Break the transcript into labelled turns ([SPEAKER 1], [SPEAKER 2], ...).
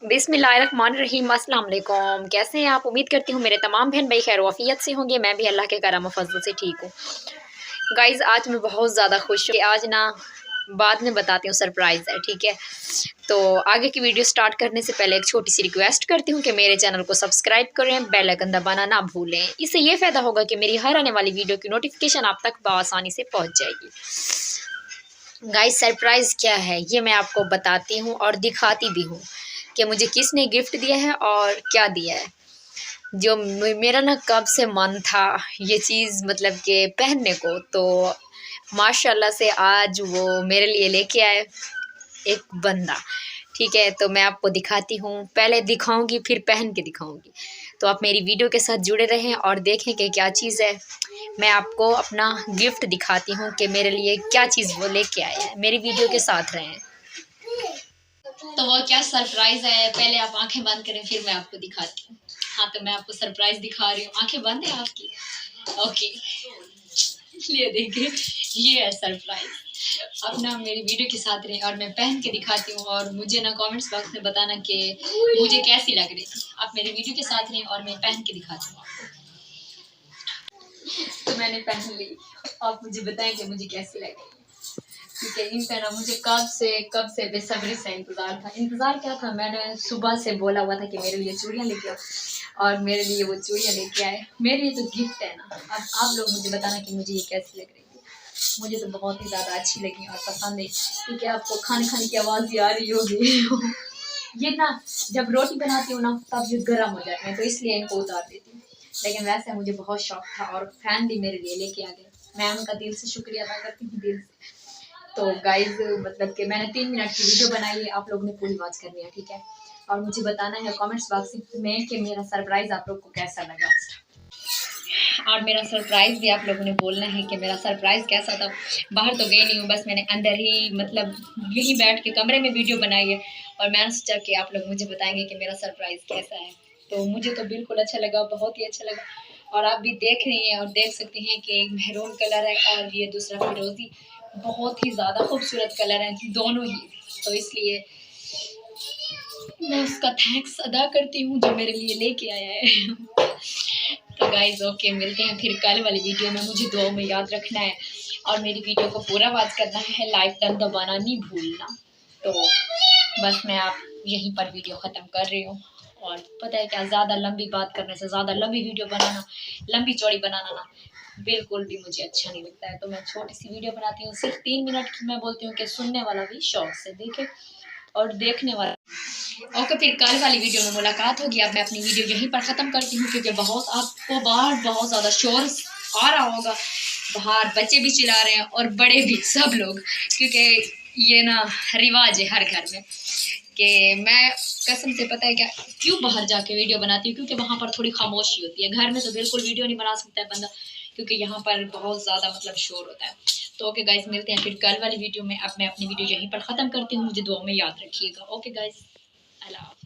[SPEAKER 1] बिस्मिल्लाहिर्रहमानिर्रहीम। अस्सलाम वालेकुम। कैसे हैं आप? उम्मीद करती हूँ मेरे तमाम बहन भाई खैर वाफियत से होंगे। मैं भी अल्लाह के करम और फजल से ठीक हूँ। गाइज़ आज मैं बहुत ज़्यादा खुश हूँ कि आज ना बाद में बताती हूँ, सरप्राइज़ है, ठीक है। तो आगे की वीडियो स्टार्ट करने से पहले एक छोटी सी रिक्वेस्ट करती हूँ कि मेरे चैनल को सब्सक्राइब करें, बेल आइकन दबाना ना भूलें। इससे ये फ़ायदा होगा कि मेरी हर आने वाली वीडियो की नोटिफिकेशन आप तक बआसानी से पहुँच जाएगी। गाइस सरप्राइज़ क्या है ये मैं आपको बताती हूँ और दिखाती भी हूँ कि मुझे किसने गिफ्ट दिया है और क्या दिया है। जो मेरा ना कब से मन था ये चीज़ मतलब कि पहनने को, तो माशाल्लाह से आज वो मेरे लिए लेके आए एक बंदा, ठीक है। तो मैं आपको दिखाती हूँ, पहले दिखाऊंगी फिर पहन के दिखाऊंगी। तो आप मेरी वीडियो के साथ जुड़े रहें और देखें कि क्या चीज़ है। मैं आपको अपना गिफ्ट दिखाती हूँ कि मेरे लिए क्या चीज़ वो लेके आए हैं। मेरी वीडियो के साथ रहें। तो वो क्या सरप्राइज़ है, पहले आप आंखें बंद करें फिर मैं आपको दिखाती हूँ। हाँ तो मैं आपको सरप्राइज़ दिखा रही हूँ, आंखें बंद है आपकी? ओके, ये देखिए ये है सरप्राइज़। अपना मेरी वीडियो के साथ रहें और मैं पहन के दिखाती हूँ और मुझे ना कमेंट्स बॉक्स में बताना कि मुझे कैसी लग रही थी। आप मेरी वीडियो के साथ रहें और मैं पहन के दिखाती हूँ आपको। तो मैंने पहन ली, आप मुझे बताएं कि मुझे कैसी लगी। ठीक है, इन पहना मुझे कब से बेसब्री से इंतज़ार था। इंतज़ार क्या था, मैंने सुबह से बोला हुआ था कि मेरे लिए चूड़ियाँ लेके आओ और मेरे लिए वो चूड़ियाँ लेके आए। मेरे लिए तो गिफ्ट है ना। अब आप लोग मुझे बताना कि मुझे ये कैसी लग रही है। मुझे तो बहुत ही ज़्यादा अच्छी लगी और पसंद है, क्योंकि आपको खाने खाने की आवाज़ ही आ रही होगी। ये ना जब रोटी बनाती हूँ ना तब ये गर्म हो जाते हैं, तो इसलिए इनको उतार देती हूँ। लेकिन वैसे मुझे बहुत शौक था और फैन भी मेरे लिए लेके आ गए। मैं उनका दिल से शुक्रिया अदा करती हूँ, दिल से। तो गाइज मतलब कि मैंने 3 मिनट की वीडियो बनाई है, आप लोगों ने पूरी वॉच करनी है, ठीक है। और मुझे बताना है कमेंट्स बॉक्स में कि मेरा सरप्राइज़ आप लोग को कैसा लगा। और मेरा सरप्राइज़ भी आप लोगों ने बोलना है कि मेरा सरप्राइज़ कैसा था। बाहर तो गई नहीं हूँ, बस मैंने अंदर ही मतलब यहीं बैठ के कमरे में वीडियो बनाई है और मैंने सोचा कि आप लोग मुझे बताएंगे कि मेरा सरप्राइज़ कैसा है। तो मुझे तो बिल्कुल अच्छा लगा, बहुत ही अच्छा लगा। और आप भी देख रही हैं और देख सकते हैं कि एक मेहरून कलर है और ये दूसरा फिरोज़ी। बहुत ही ज़्यादा खूबसूरत कलर हैं दोनों ही, तो इसलिए मैं उसका थैंक्स अदा करती हूँ जो मेरे लिए लेके आया है। तो गाइज ओके, मिलते हैं फिर कल वाली वीडियो में। मुझे दुआ में याद रखना है और मेरी वीडियो को पूरा वॉच करना है, लाइक बटन दबाना नहीं भूलना। तो बस मैं आप यहीं पर वीडियो ख़त्म कर रही हूँ। और पता है क्या, ज़्यादा लंबी बात करने से, ज़्यादा लंबी वीडियो बनाना, लंबी चौड़ी बनाना ना बिल्कुल भी मुझे अच्छा नहीं लगता है। तो मैं छोटी सी वीडियो बनाती हूँ, सिर्फ 3 मिनट की। मैं बोलती हूँ कि सुनने वाला भी शौक से देखे और देखने वाला। ओके, फिर कल वाली वीडियो में मुलाकात होगी। अब मैं अपनी वीडियो यहीं पर ख़त्म करती हूँ, क्योंकि बहुत आपको बाहर बहुत ज़्यादा शोर आ रहा होगा। बाहर बच्चे भी चिल्ला रहे हैं और बड़े भी, सब लोग, क्योंकि ये ना रिवाज है हर घर में कि मैं कसम से पता है क्या क्यों बाहर जाके वीडियो बनाती हूँ, क्योंकि वहाँ पर थोड़ी खामोशी होती है। घर में तो बिल्कुल वीडियो नहीं बना सकता है बंदा, क्योंकि यहाँ पर बहुत ज़्यादा मतलब शोर होता है। तो ओके गाइस, मिलते हैं फिर कल वाली वीडियो में। अब मैं अपनी वीडियो यहीं पर ख़त्म करती हूँ, मुझे दुआ में याद रखिएगा। ओके गाइस, अल्लाह।